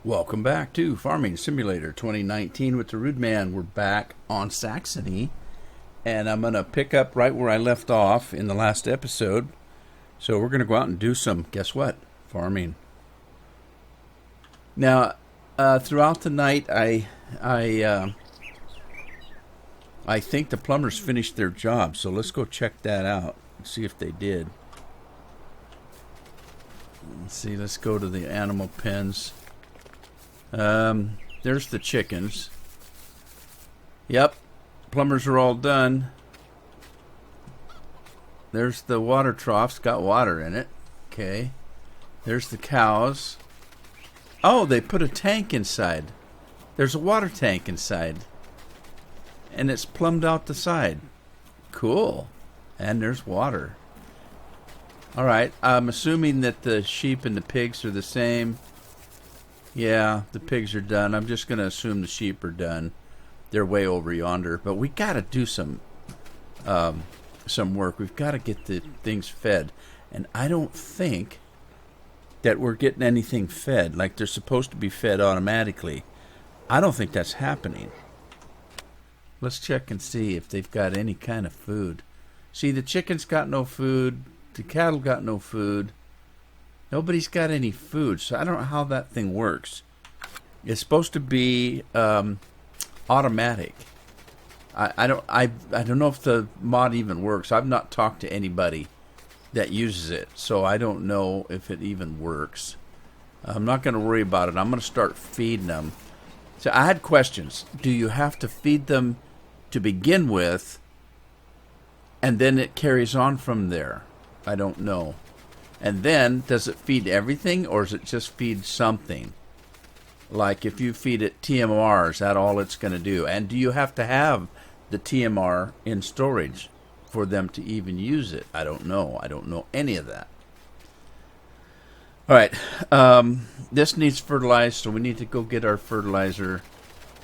Welcome back to Farming Simulator 2019 with the Rude Man. We're back on Saxony, and I'm going to pick up right where I left off in the last episode. So we're going to go out and do some, guess what? Farming. Now, throughout the night, I think the plumbers finished their job, so let's go check that out and see if they did. Let's see, let's go to the animal pens. There's the chickens. Yep, plumbers are all done. There's the water troughs, got water in it. Okay. There's the cows. Oh, they put a tank inside. There's a water tank inside. And it's plumbed out the side. Cool. And there's water. Alright, I'm assuming that the sheep and the pigs are the same. Yeah, the pigs are done. I'm just going to assume the sheep are done. They're way over yonder. But we got to do some work. We've got to get the things fed. And I don't think that we're getting anything fed like they're supposed to be fed automatically. I don't think that's happening. Let's check and see if they've got any kind of food. See, the chickens got no food. The cattle got no food. Nobody's got any food, so I don't know how that thing works. It's supposed to be automatic. I don't know if the mod even works. I've not talked to anybody that uses it, so I don't know if it even works. I'm not going to worry about it. I'm going to start feeding them. So I had questions. Do you have to feed them to begin with, and then it carries on from there? I don't know. And then, does it feed everything, or does it just feed something? Like, if you feed it TMR, is that all it's going to do? And do you have to have the TMR in storage for them to even use it? I don't know. I don't know any of that. All right. This needs fertilized, so we need to go get our fertilizer,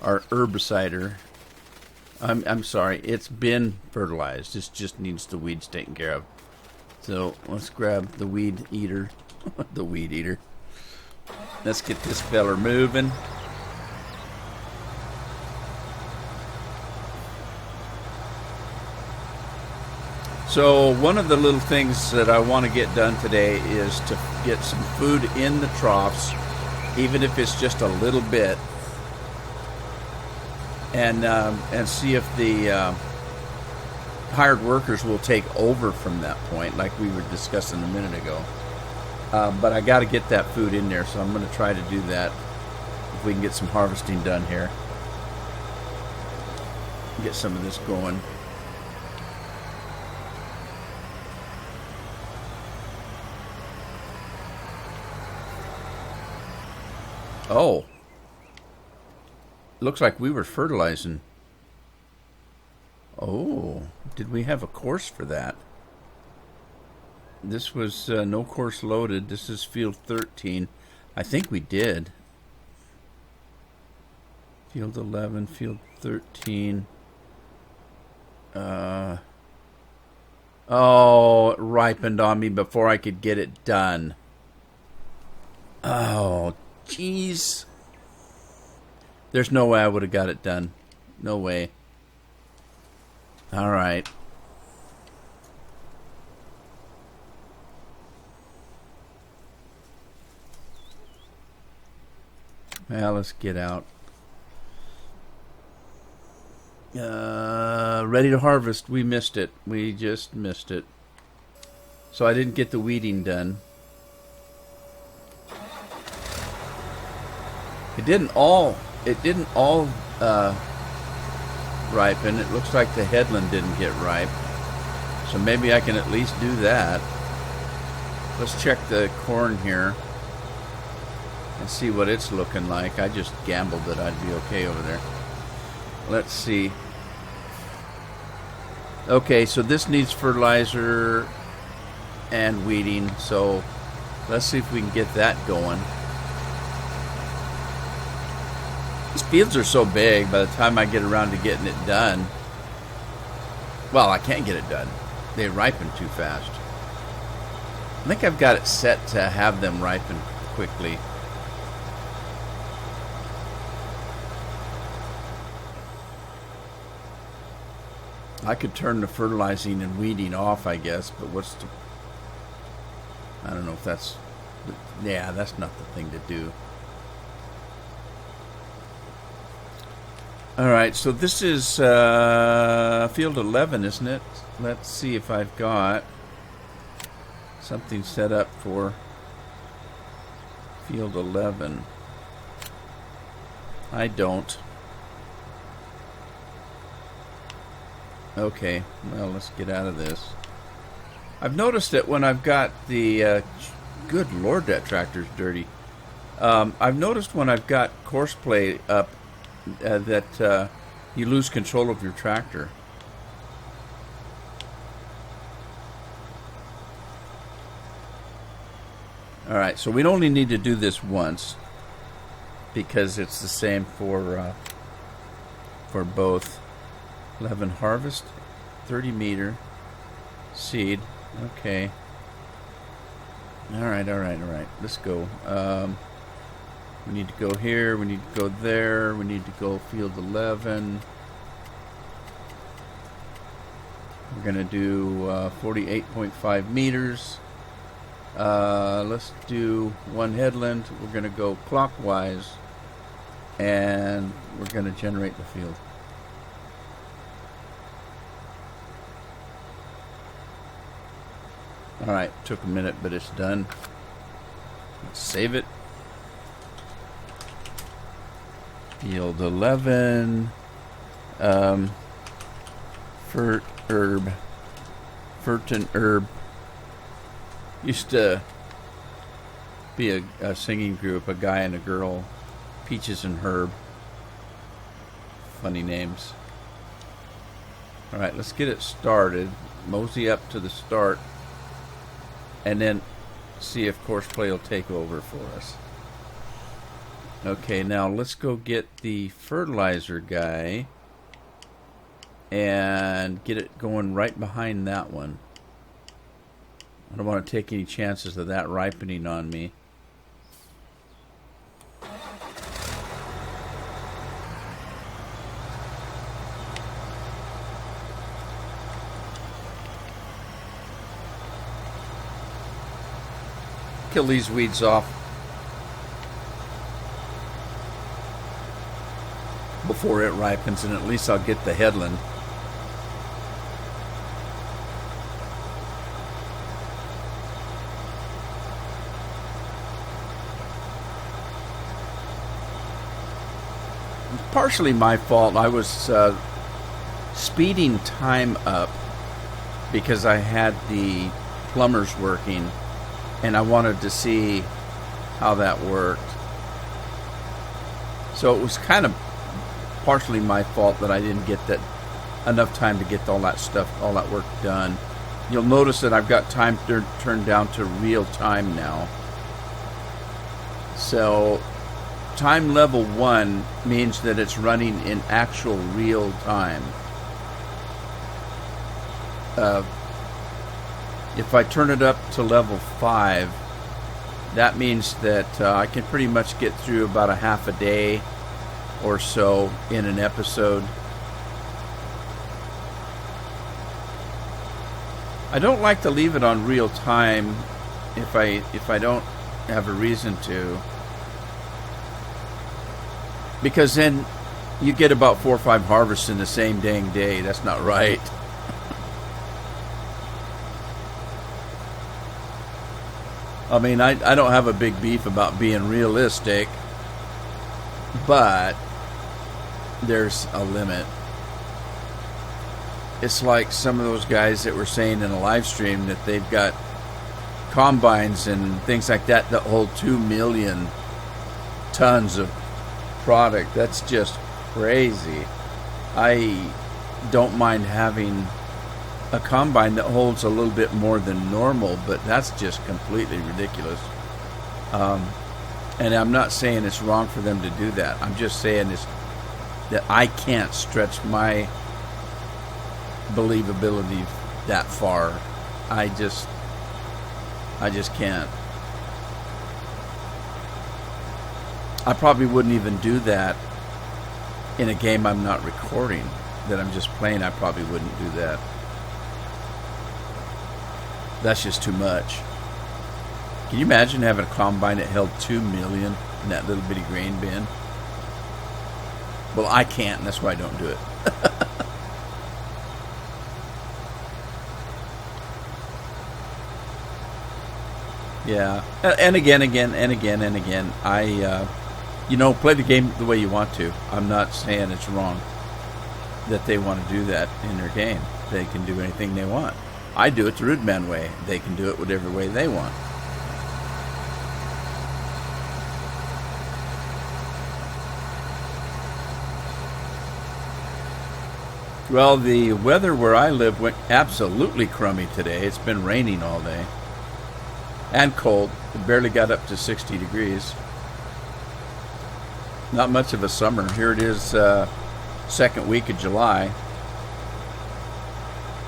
our herbicider. I'm sorry. It's been fertilized. This just needs the weeds taken care of. So let's grab the weed eater. The weed eater. Let's get this feller moving. So one of the little things that I want to get done today is to get some food in the troughs, even if it's just a little bit, and see if the hired workers will take over from that point, like we were discussing a minute ago. But I got to get that food in there, so I'm going to try to do that if we can get some harvesting done here. Get some of this going. Oh. Looks like we were fertilizing. Oh, did we have a course for that? This was no course loaded. This is field 13. I think we did. Field 11, field 13. Oh, it ripened on me before I could get it done. Oh, jeez. There's no way I would have got it done. No way. All right. Well, let's get out. Ready to harvest. We missed it. We just missed it. So I didn't get the weeding done. It didn't all ripen. It looks like the headland didn't get ripe, so maybe I can at least do that. Let's check the corn here and see what it's looking like. I just gambled that I'd be okay over there. Let's see. Okay, so this needs fertilizer and weeding, so let's see if we can get that going. These fields are so big, by the time I get around to getting it done, well, I can't get it done. They ripen too fast. I think I've got it set to have them ripen quickly. I could turn the fertilizing and weeding off, I guess, but what's the... I don't know if that's... Yeah, that's not the thing to do. Alright, so this is field 11, isn't it? Let's see if I've got something set up for field 11. I don't. Okay, well, let's get out of this. I've noticed that when I've got the... good lord, that tractor's dirty. I've noticed when I've got courseplay up that you lose control of your tractor. Alright, so we only need to do this once because it's the same for both. 11 harvest, 30 meter, seed. Okay. Alright. Let's go. We need to go here. We need to go there. We need to go field 11. We're going to do 48.5 meters. Let's do one headland. We're going to go clockwise. And we're going to generate the field. Alright, took a minute, but it's done. Let's save it. Field 11. Furton Herb. Used to be a singing group, a guy and a girl. Peaches and Herb. Funny names. Alright, let's get it started. Mosey up to the start. And then see if courseplay will take over for us. Okay, now let's go get the fertilizer guy and get it going right behind that one. I don't want to take any chances of that ripening on me. Kill these weeds off before it ripens, and at least I'll get the headland. It's partially my fault. I was speeding time up because I had the plumbers working. And I wanted to see how that worked. So it was kind of partially my fault that I didn't get that enough time to get all that stuff, all that work done. You'll notice that I've got time turned down to real time now. So time level 1 means that it's running in actual real time. If I turn it up to level 5, that means that I can pretty much get through about a half a day or so in an episode. I don't like to leave it on real time if I don't have a reason to, because then you get about 4 or 5 harvests in the same dang day. That's not right. I mean, I don't have a big beef about being realistic, but there's a limit. It's like some of those guys that were saying in a live stream that they've got combines and things like that that hold 2 million tons of product. That's just crazy. I don't mind having a combine that holds a little bit more than normal, but that's just completely ridiculous. And I'm not saying it's wrong for them to do that. I'm just saying that I can't stretch my believability that far. I just can't. I probably wouldn't even do that in a game I'm not recording. that I'm just plain, I probably wouldn't do that. That's just too much. Can you imagine having a combine that held 2 million in that little bitty grain bin? Well, I can't, and that's why I don't do it. Yeah, and again, I, play the game the way you want to. I'm not saying it's wrong that they want to do that in their game. They can do anything they want. I do it the Rude Man way. They can do it whatever way they want. Well, the weather where I live went absolutely crummy today. It's been raining all day. And cold. It barely got up to 60 degrees. Not much of a summer. Here it is, second week of July.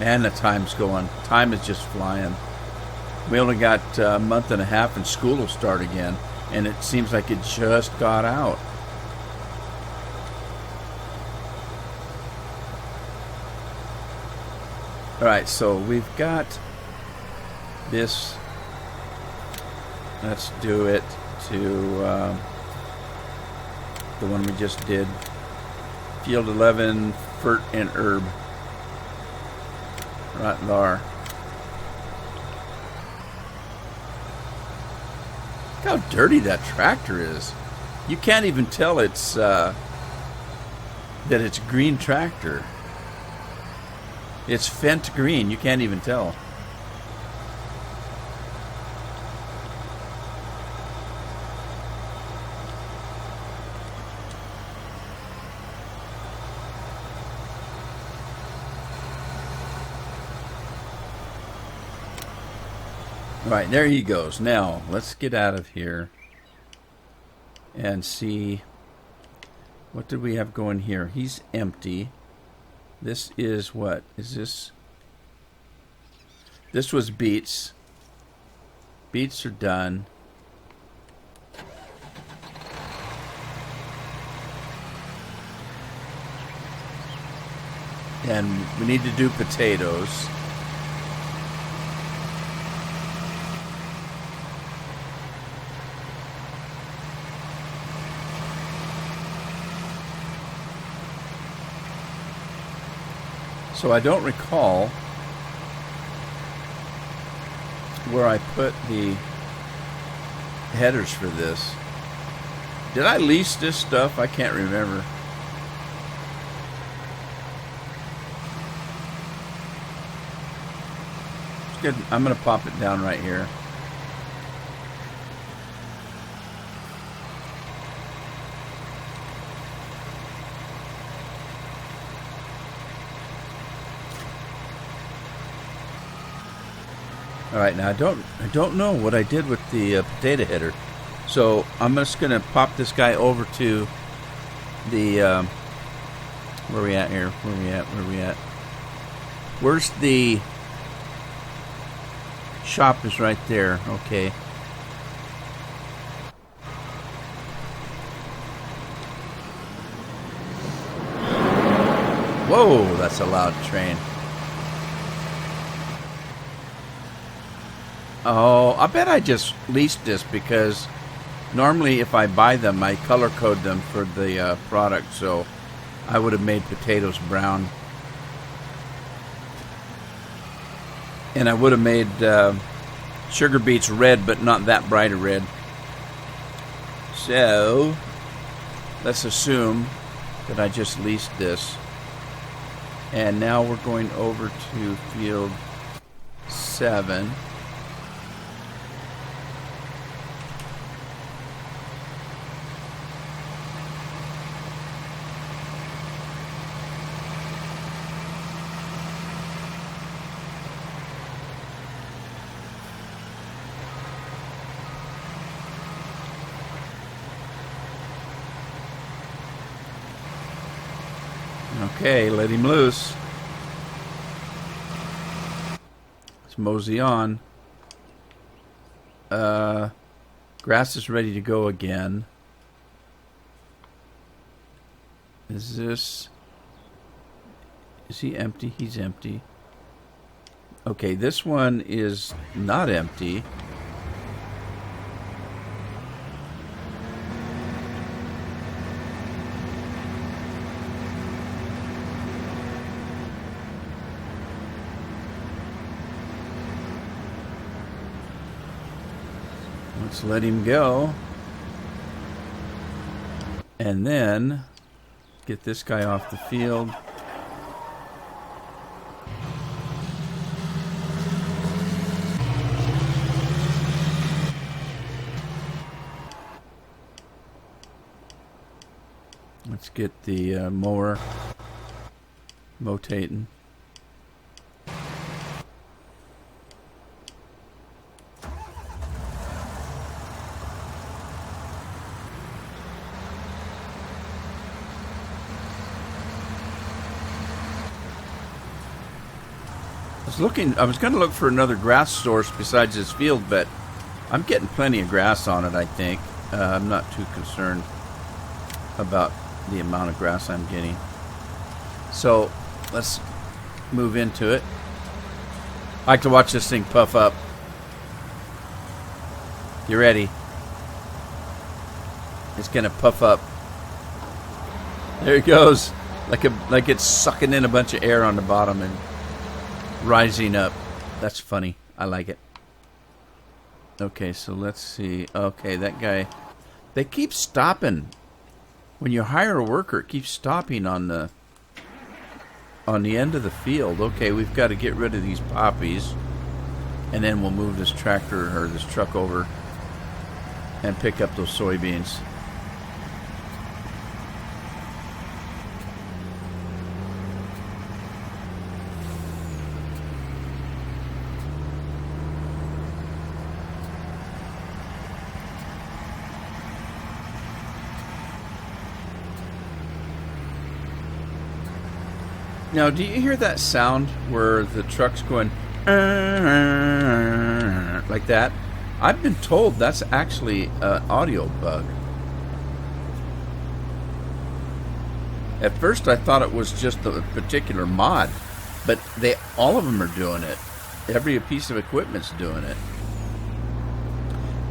And the time's going. Time is just flying. We only got a month and a half and school will start again. And it seems like it just got out. Alright, so we've got this. Let's do it to the one we just did. Field 11, Fert and Herb. Right there. Look how dirty that tractor is. You can't even tell it's that it's a green tractor. It's Fent green. You can't even tell. Right, there he goes. Now, let's get out of here and see what did we have going here. He's empty. This is what? Is this? This was beets. Beets are done. And we need to do potatoes. So I don't recall where I put the headers for this. Did I lease this stuff? I can't remember. It's good. I'm going to pop it down right here. All right, now I don't know what I did with the potato header, so I'm just gonna pop this guy over to the where are we at here? Where are we at? Where's the shop? Is right there. Okay. Whoa, that's a loud train. Oh, I bet I just leased this because normally if I buy them, I color code them for the product, so I would have made potatoes brown. And I would have made sugar beets red, but not that bright a red. So, let's assume that I just leased this. And now we're going over to field 7. Okay, let him loose. Let's mosey on. Grass is ready to go again. Is this? Is he empty? He's empty. Okay, this one is not empty. Let's let him go. And then get this guy off the field. Let's get the mower rotating. I was going to look for another grass source besides this field, but I'm getting plenty of grass on it, I think. I'm not too concerned about the amount of grass I'm getting. So let's move into it. I like to watch this thing puff up. You ready? It's going to puff up. There it goes. Like it's sucking in a bunch of air on the bottom and rising up. That's funny. I like it. Okay, so let's see. Okay, that guy. They keep stopping. When you hire a worker, it keeps stopping on the end of the field. Okay, we've got to get rid of these poppies. And then we'll move this tractor or this truck over and pick up those soybeans. Now, do you hear that sound where the truck's going like that? I've been told that's actually an audio bug. At first, I thought it was just a particular mod, but all of them are doing it. Every piece of equipment's doing it.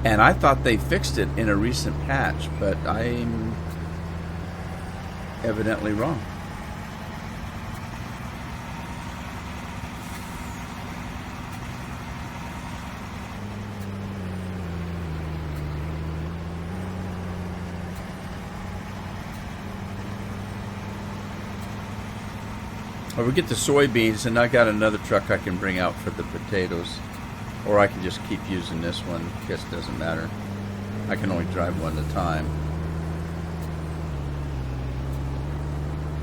And I thought they fixed it in a recent patch, but I'm evidently wrong. Or we get the soybeans, and I got another truck I can bring out for the potatoes. Or I can just keep using this one. I guess it doesn't matter. I can only drive one at a time.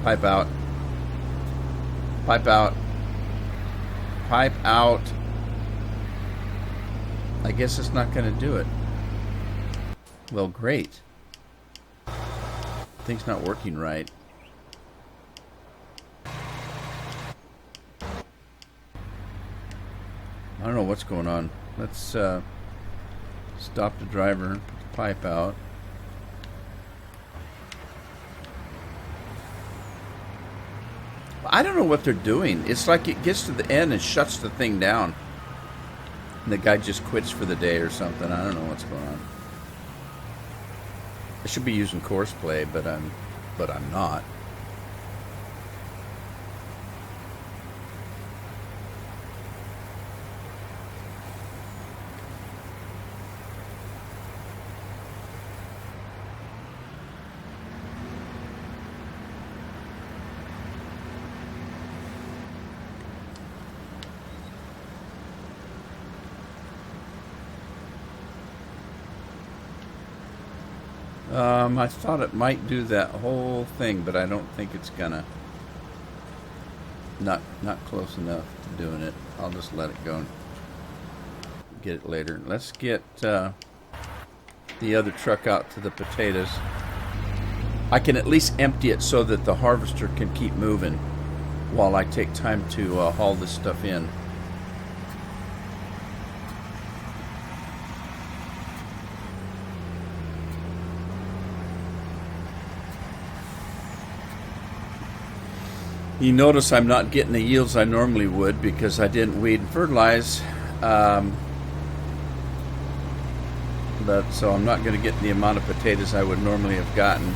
Pipe out. Pipe out. Pipe out. I guess it's not going to do it. Well, great. Thing's not working right. I don't know what's going on. Let's stop the driver, put the pipe out. I don't know what they're doing. It's like it gets to the end and shuts the thing down. And the guy just quits for the day or something. I don't know what's going on. I should be using course play, but I'm not. I thought it might do that whole thing, but I don't think it's gonna. Not close enough to doing it. I'll just let it go and get it later. Let's get the other truck out to the potatoes. I can at least empty it so that the harvester can keep moving while I take time to haul this stuff in. You notice I'm not getting the yields I normally would because I didn't weed and fertilize. But so I'm not going to get the amount of potatoes I would normally have gotten.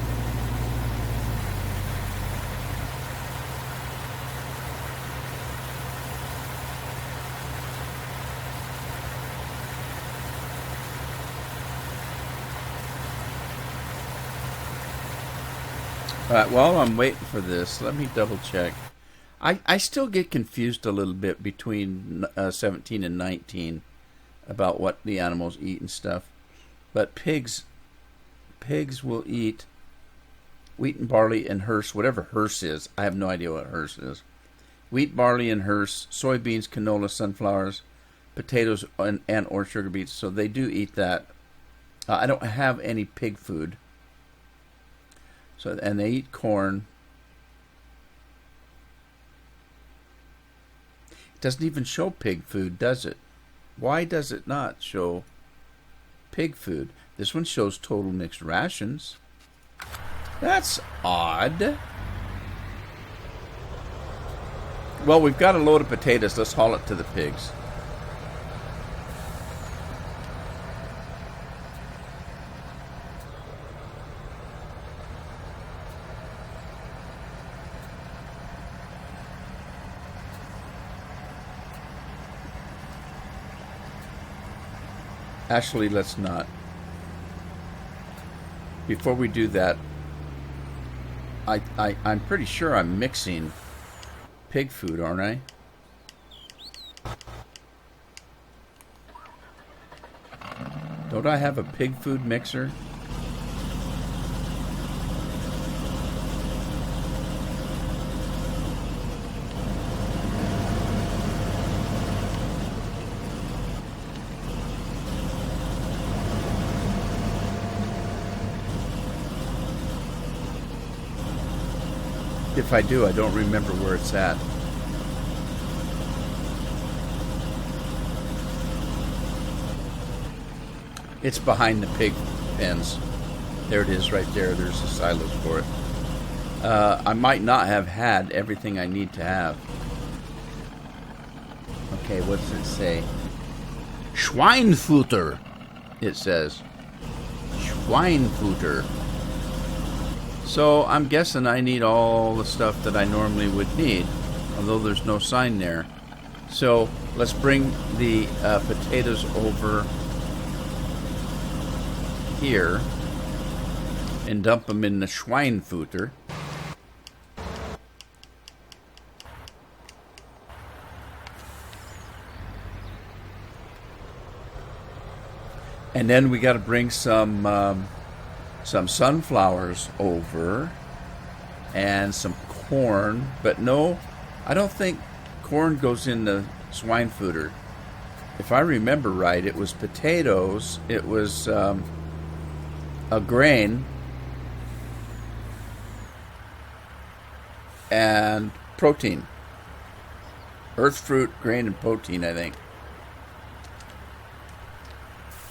While I'm waiting for this, let me double check. I still get confused a little bit between 17 and 19 about what the animals eat and stuff. But pigs will eat wheat and barley and hearse, whatever hearse is. I have no idea what hearse is. Wheat, barley, and hearse, soybeans, canola, sunflowers, potatoes, and or sugar beets. So they do eat that. I don't have any pig food. So, and they eat corn. It doesn't even show pig food, does it? Why does it not show pig food? This one shows total mixed rations. That's odd. Well, we've got a load of potatoes. Let's haul it to the pigs. Actually, let's not. Before we do that, I'm pretty sure I'm mixing pig food, aren't I? Don't I have a pig food mixer? If I do, I don't remember where it's at. It's behind the pig pens. There it is right there. There's the silos for it. I might not have had everything I need to have. Okay, what does it say? Schweinfutter, it says. Schweinfutter. So I'm guessing I need all the stuff that I normally would need, although there's no sign there. So let's bring the potatoes over here and dump them in the Schweinfutter. And then we got to bring some sunflowers over and some corn, but no, I don't think corn goes in the Schweinfutter. If I remember right, it was potatoes, it was a grain, and protein. Earth fruit, grain, and protein, I think.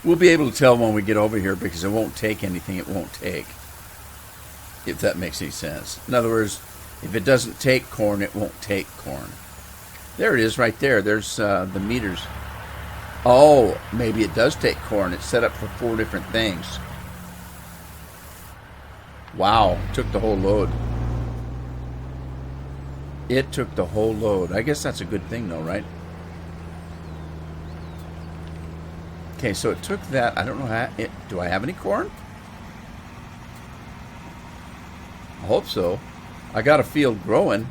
We'll be able to tell when we get over here because it won't take anything it won't take. If that makes any sense. In other words, if it doesn't take corn, it won't take corn. There it is right there. There's the meters. Oh, maybe it does take corn. It's set up for 4 different things. Wow, took the whole load. It took the whole load. I guess that's a good thing though, right? Okay, so it took that. I don't know how. Do I have any corn? I hope so. I got a field growing.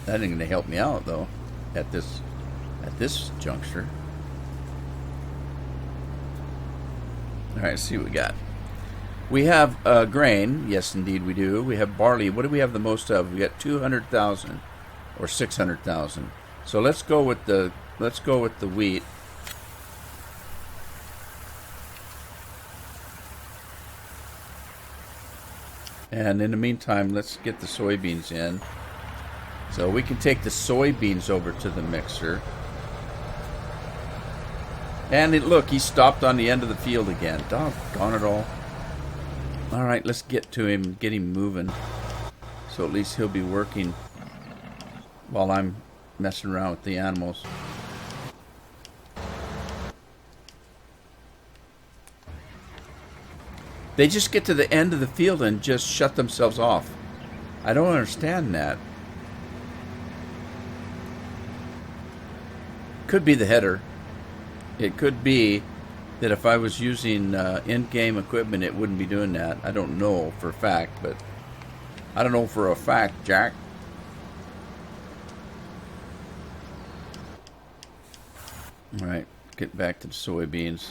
That ain't gonna help me out though. At this juncture. All right, let's see what we got. We have grain. Yes, indeed, we do. We have barley. What do we have the most of? We got 200,000 or 600,000. So let's go with the wheat. And in the meantime, let's get the soybeans in. So we can take the soybeans over to the mixer. And look, he stopped on the end of the field again. Doggone it all. All right, let's get to him, get him moving. So at least he'll be working. while I'm messing around with the animals. They just get to the end of the field and just shut themselves off. I don't understand that. Could be the header. It could be that if I was using in-game equipment, it wouldn't be doing that. I don't know for a fact, but I don't know for a fact, Jack. All right, get back to the soybeans.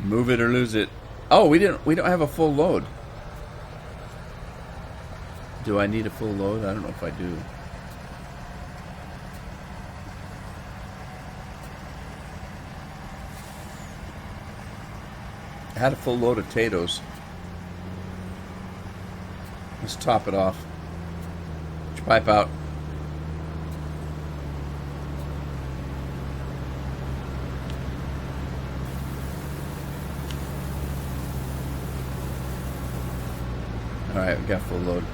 Move it or lose it. Oh, we don't have a full load. Do I need a full load? I don't know if I do. I had a full load of potatoes. Let's top it off. Put your pipe out. Alright, we got full load.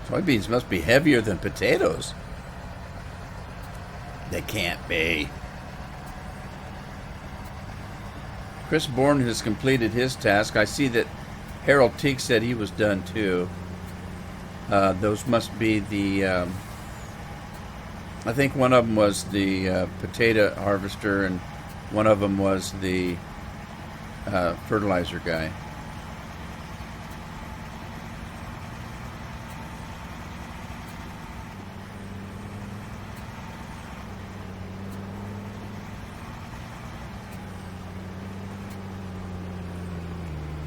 Soybeans must be heavier than potatoes. They can't be. Chris Bourne has completed his task. I see that Harold Teague said he was done too. Those must be the... I think one of them was the potato harvester, and one of them was the fertilizer guy.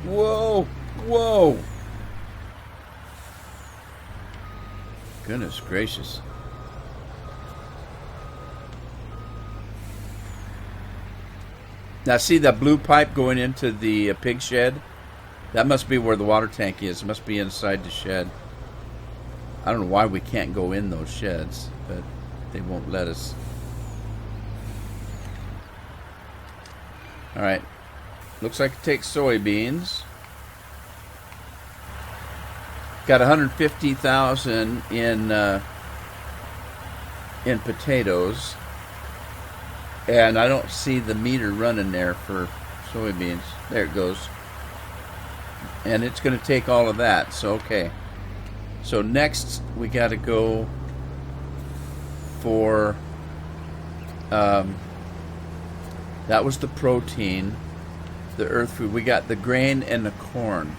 Whoa! Whoa! Goodness gracious. Now see that blue pipe going into the pig shed? That must be where the water tank is. It must be inside the shed. I don't know why we can't go in those sheds, but they won't let us. Alright. Looks like it takes soybeans. Got 150,000 in potatoes. And I don't see the meter running there for soybeans. There it goes. And it's going to take all of that. So, okay. So next we got to go for... that was the protein. The earth food. We got the grain and the corn.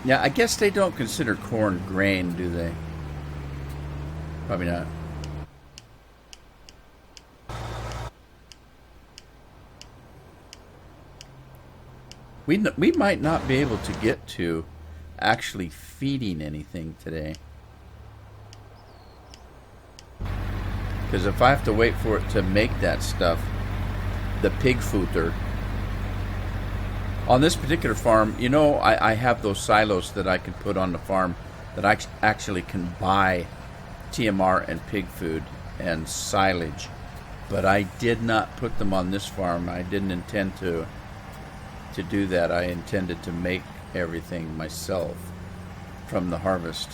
Yeah, I guess they don't consider corn grain, do they? Probably not. We might not be able to get to actually feeding anything today. Because if I have to wait for it to make that stuff, the pig fooder. On this particular farm, you know, I have those silos that I can put on the farm that I actually can buy TMR and pig food and silage. But I did not put them on this farm. I didn't intend to do that. I intended to make everything myself from the harvest.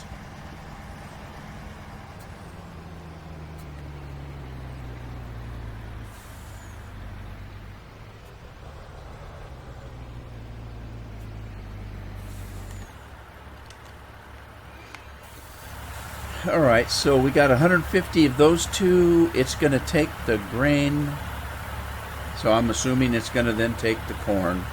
Alright, so we got 150 of those two. It's going to take the grain. So I'm assuming it's going to then take the corn.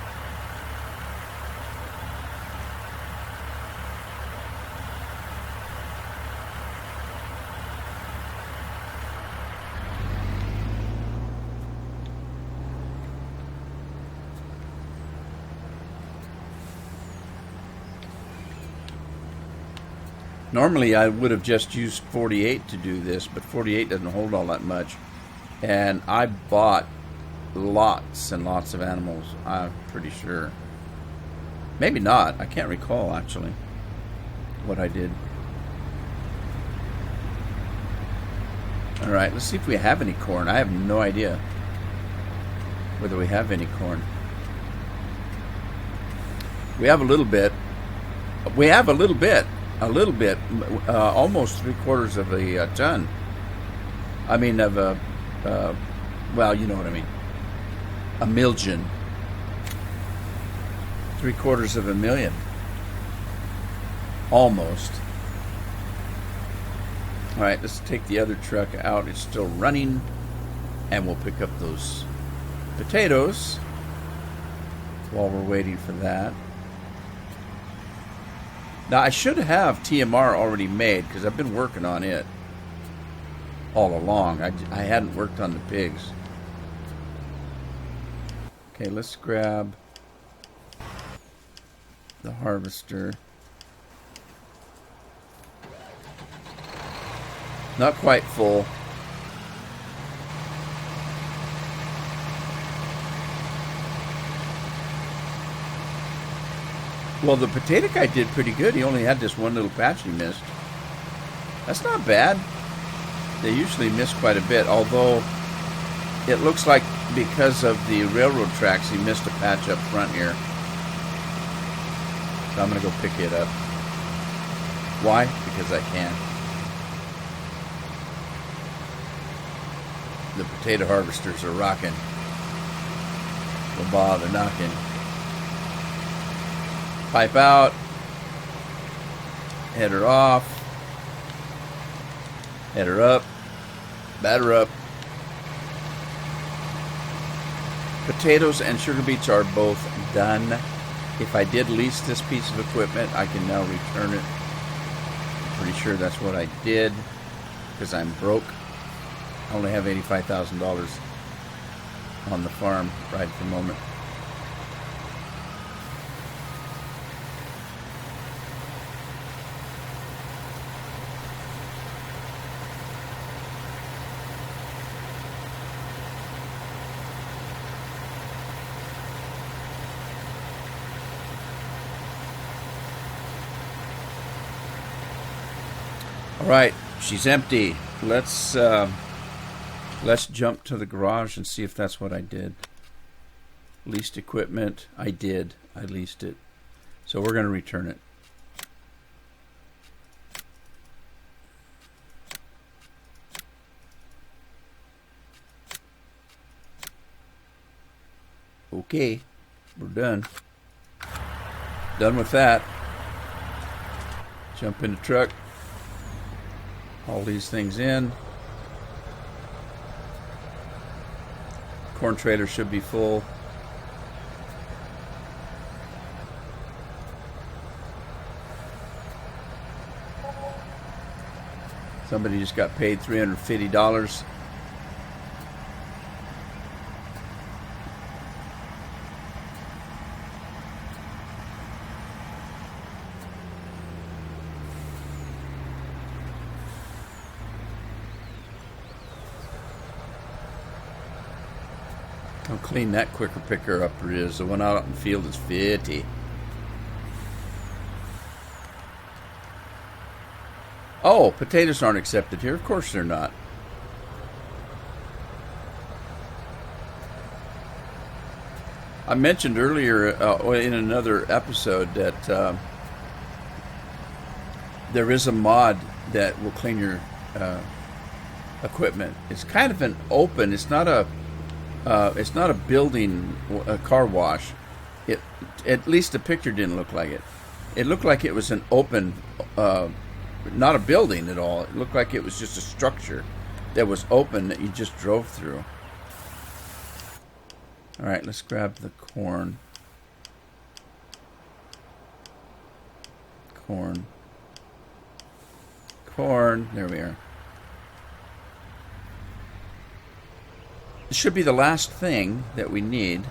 Normally I would have just used 48 to do this, but 48 doesn't hold all that much. And I bought lots and lots of animals, I'm pretty sure. Maybe not. I can't recall, actually, what I did. All right, let's see if we have any corn. I have no idea whether we have any corn. We have a little bit. We have a little bit. Almost 3/4 of a ton. I mean, of a, well, you know what I mean. A million. 3/4 of a million. Almost. All right, let's take the other truck out. It's still running, and we'll pick up those potatoes while we're waiting for that. Now, I should have TMR already made because I've been working on it all along. I hadn't worked on the pigs. Okay, let's grab the harvester. Not quite full. Well, the potato guy did pretty good. He only had this one little patch he missed. That's not bad. They usually miss quite a bit, although it looks like because of the railroad tracks, he missed a patch up front here. So I'm going to go pick it up. Why? Because I can. The potato harvesters are rocking. Don't bother knocking. Pipe out. Header off. Header up. Batter up. Potatoes and sugar beets are both done. If I did lease this piece of equipment, I can now return it. I'm pretty sure that's what I did because I'm broke. I only have $85,000 on the farm right at the moment. All right, she's empty. Let's jump to the garage and see if that's what I did. Leased equipment. I did. I leased it. So we're going to return it. Okay. We're done. Done with that. Jump in the truck. Haul these things in. Corn trailer should be full. Somebody just got paid $350. How clean that quicker picker upper is. The one out in the field is 50. Oh, potatoes aren't accepted here. Of course they're not. I mentioned earlier in another episode that there is a mod that will clean your equipment. It's kind of an open. It's not a building, a car wash. At least the picture didn't look like it. It looked like it was an open, not a building at all. It looked like it was just a structure that was open that you just drove through. All right, let's grab the corn. Corn. There we are. This should be the last thing that we need.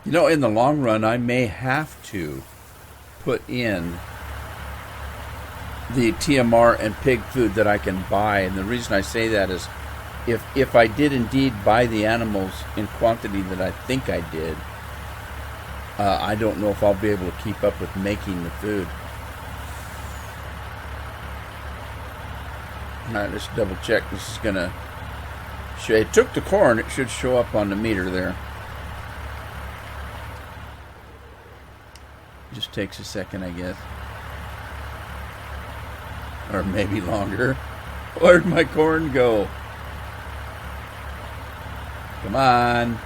You know, in the long run, I may have to put in the TMR and pig food that I can buy. And the reason I say that is if I did indeed buy the animals in quantity that I think I did, I don't know if I'll be able to keep up with making the food. Alright, let's double check. This is going to show. It took the corn. It should show up on the meter there. Just takes a second, I guess. Or maybe longer. Where'd my corn go? Come on.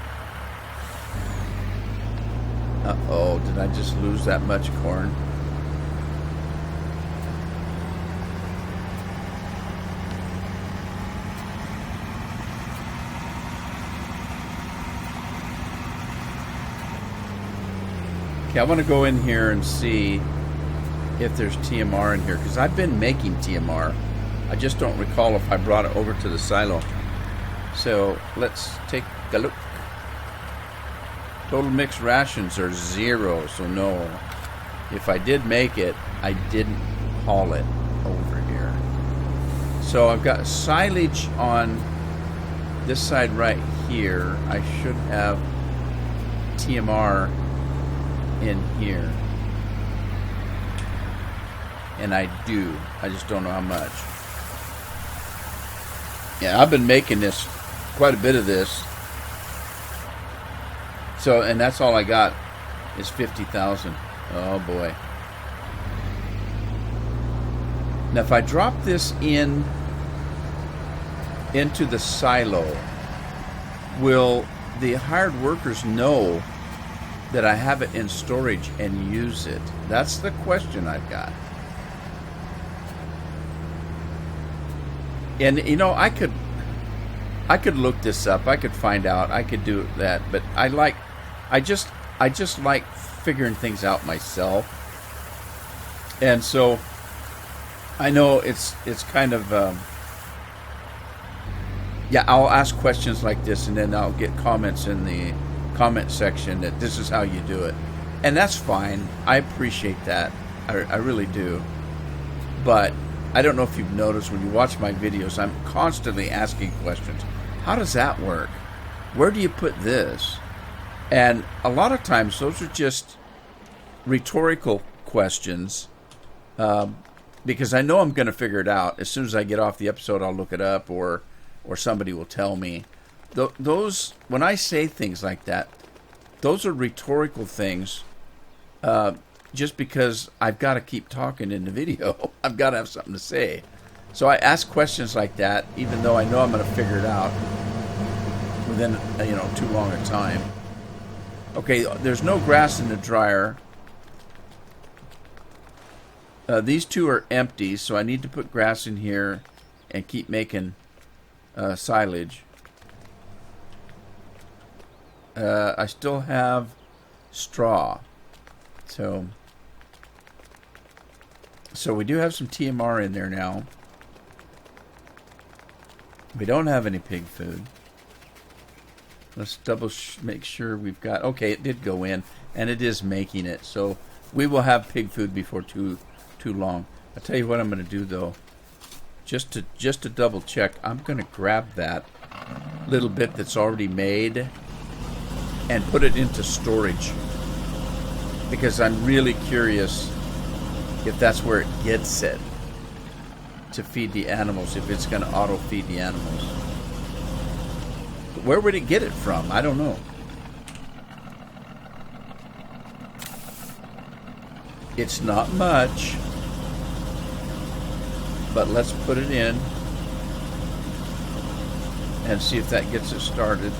Uh-oh, did I just lose that much corn? Okay, I want to go in here and see if there's TMR in here, because I've been making TMR. I just don't recall if I brought it over to the silo. So let's take a look. Total mixed rations are 0, so no. If I did make it, I didn't haul it over here. So I've got silage on this side right here. I should have TMR in here. And I do. I just don't know how much. Yeah, I've been making this, quite a bit of this. So, and that's all I got is 50,000. Oh boy. Now if I drop this into the silo, will the hired workers know that I have it in storage and use it? That's the question I've got. And you know, I could look this up. I could find out. I could do that. But I just like figuring things out myself. And so I know it's kind of yeah, I'll ask questions like this, and then I'll get comments in the comment section that this is how you do it. And that's fine. I appreciate that. I really do. But I don't know if you've noticed when you watch my videos, I'm constantly asking questions. How does that work? Where do you put this? And a lot of times those are just rhetorical questions, because I know I'm going to figure it out. As soon as I get off the episode, I'll look it up, or somebody will tell me. Those, when I say things like that, those are rhetorical things, just because I've got to keep talking in the video. I've got to have something to say. So I ask questions like that, even though I know I'm going to figure it out within, too long a time. Okay, there's no grass in the dryer. These two are empty, so I need to put grass in here and keep making silage. I still have straw. So we do have some TMR in there now. We don't have any pig food. Let's make sure we've got... Okay, it did go in, and it is making it. So we will have pig food before too long. I'll tell you what I'm going to do, though. Just to double check, I'm going to grab that little bit that's already made and put it into storage, because I'm really curious if that's where it gets it to feed the animals, if it's going to auto feed the animals. But where would it get it from? I don't know. It's not much, but let's put it in and see if that gets it started.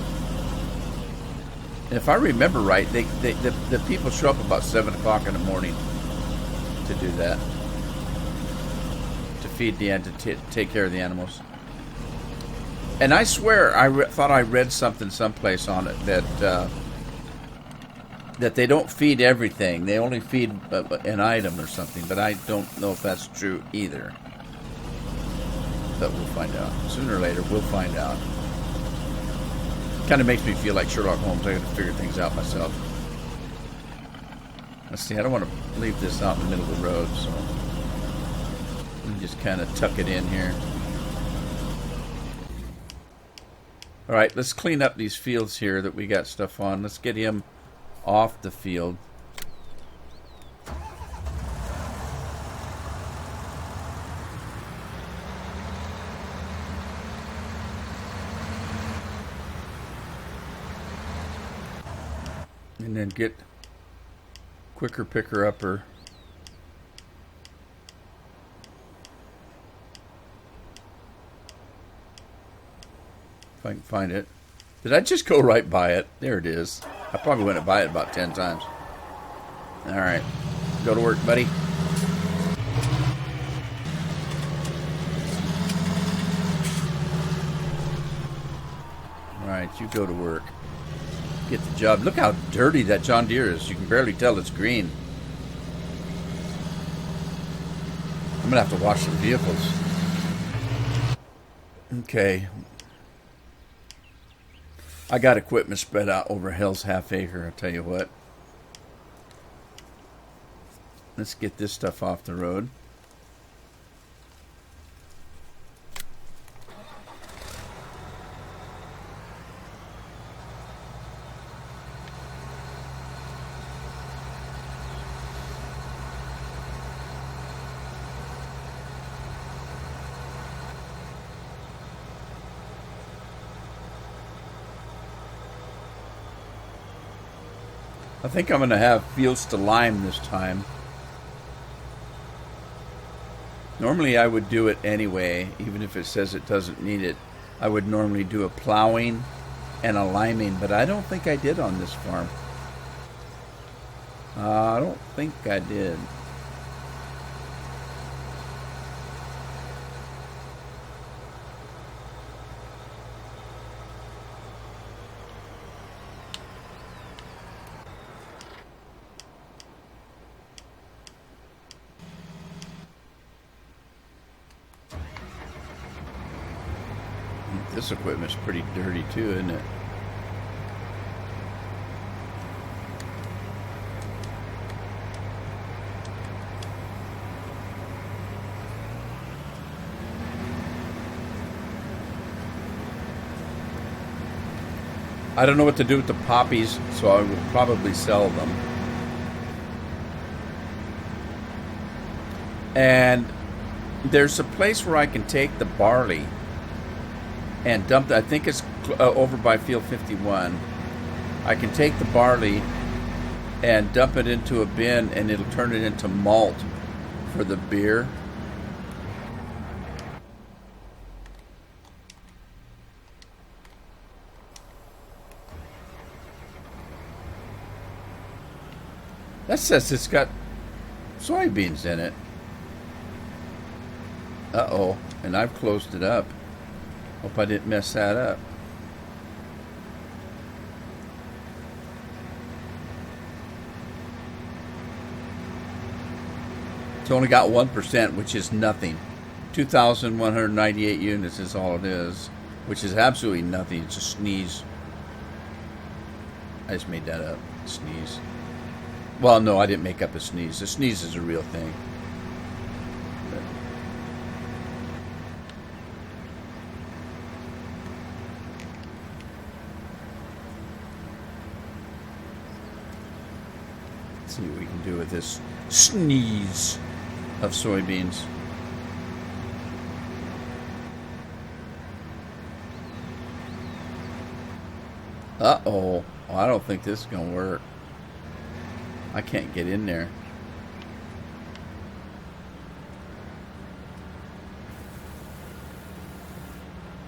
And if I remember right, the people show up about 7 o'clock in the morning to do that, to feed to take care of the animals. And I swear, I thought I read something someplace on it that they don't feed everything; they only feed an item or something. But I don't know if that's true either. But we'll find out sooner or later. We'll find out. Kind of makes me feel like Sherlock Holmes. I got to figure things out myself. Let's see, I don't want to leave this out in the middle of the road, so we just kind of tuck it in here. All right, let's clean up these fields here that we got stuff on. Let's get him off the field. And then get quicker picker upper. If I can find it. Did I just go right by it? There it is. I probably went by it about 10 times. Alright. Go to work, buddy. Alright, you go to work. Get the job. Look how dirty that John Deere is. You can barely tell it's green. I'm going to have to wash some vehicles. Okay. I got equipment spread out over Hell's half acre, I'll tell you what. Let's get this stuff off the road. I think I'm going to have fields to lime this time. Normally I would do it anyway, even if it says it doesn't need it. I would normally do a plowing and a liming, but I don't think I did on this farm. I don't think I did. This equipment's pretty dirty too, isn't it? I don't know what to do with the poppies, so I will probably sell them. And there's a place where I can take the barley and dump it. I think it's over by field 51. I can take the barley and dump it into a bin, and it'll turn it into malt for the beer. That says it's got soybeans in it. Uh-oh, and I've closed it up. Hope I didn't mess that up. It's only got 1%, which is nothing. 2,198 units is all it is, which is absolutely nothing. It's a sneeze. I just made that up. Sneeze. Well, no, I didn't make up a sneeze. A sneeze is a real thing. See what we can do with this sneeze of soybeans. Uh-oh. Oh, I don't think this is going to work. I can't get in there.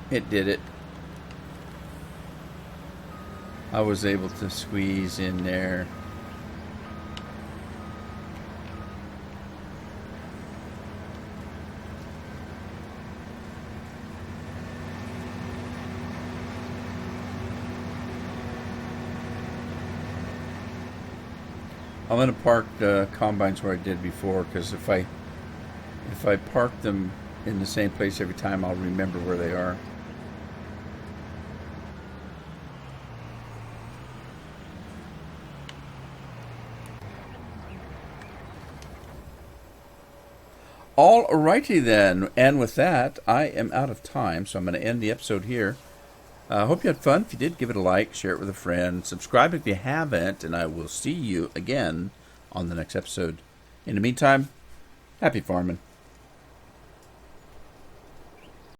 It did it. I was able to squeeze in there. I'm going to park the combines where I did before, because if I park them in the same place every time, I'll remember where they are. All righty then. And with that, I am out of time, so I'm going to end the episode here. I hope you had fun. If you did, give it a like, share it with a friend, subscribe if you haven't, and I will see you again on the next episode. In the meantime, happy farming.